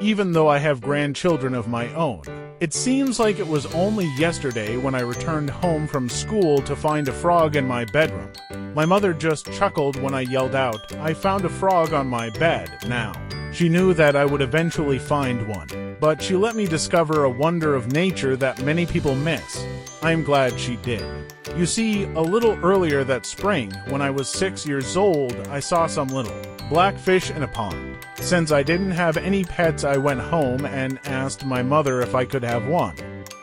even though I have grandchildren of my own. It seems like it was only yesterday when I returned home from school to find a frog in my bedroom. My mother just chuckled when I yelled out, "I found a frog on my bed now." She knew that I would eventually find one, but she let me discover a wonder of nature that many people miss. I am glad she did. You see, a little earlier that spring, when I was 6 years old, I saw some little black fish in a pond. Since I didn't have any pets, I went home and asked my mother if I could have one.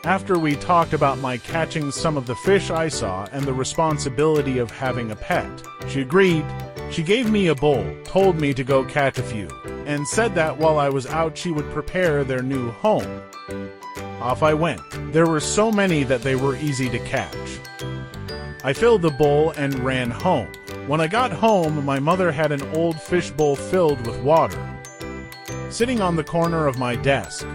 After we talked about my catching some of the fish I saw and the responsibility of having a pet, she agreed. She gave me a bowl, told me to go catch a few, and said that while I was out she would prepare their new home. Off I went. There were so many that they were easy to catch. I filled the bowl and ran home. When I got home, my mother had an old fish bowl filled with water sitting on the corner of my desk.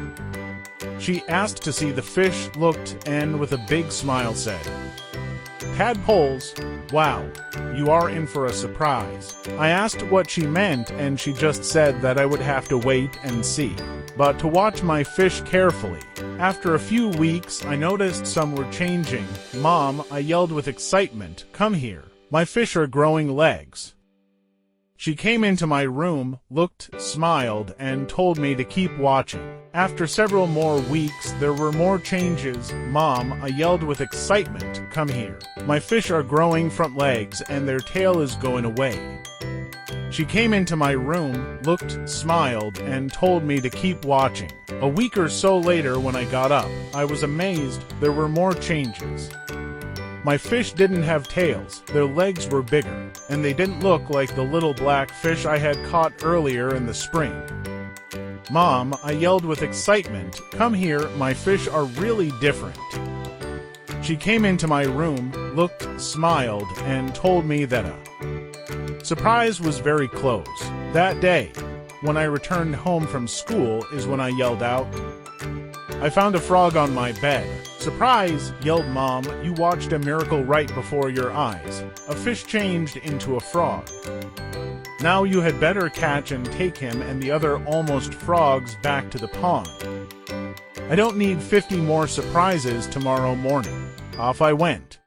She asked to see the fish, looked, and with a big smile said, "Tadpoles, wow, you are in for a surprise." I asked what she meant, and she just said that I would have to wait and see, but to watch my fish carefully. After a few weeks, I noticed some were changing. "Mom," I yelled with excitement, "come here. My fish are growing legs." She came into my room, looked, smiled, and told me to keep watching. After several more weeks, there were more changes. "Mom," I yelled with excitement, "come here. My fish are growing front legs and their tail is going away." She came into my room, looked, smiled, and told me to keep watching. A week or so later, when I got up, I was amazed. There were more changes. My fish didn't have tails, their legs were bigger, and they didn't look like the little black fish I had caught earlier in the spring. "Mom," I yelled with excitement, "come here, my fish are really different." She came into my room, looked, smiled, and told me that a surprise was very close. That day, when I returned home from school, is when I yelled out, "I found a frog on my bed." "Surprise!" yelled Mom. "You watched a miracle right before your eyes. A fish changed into a frog. Now you had better catch and take him and the other almost frogs back to the pond. I don't need 50 more surprises tomorrow morning." Off I went.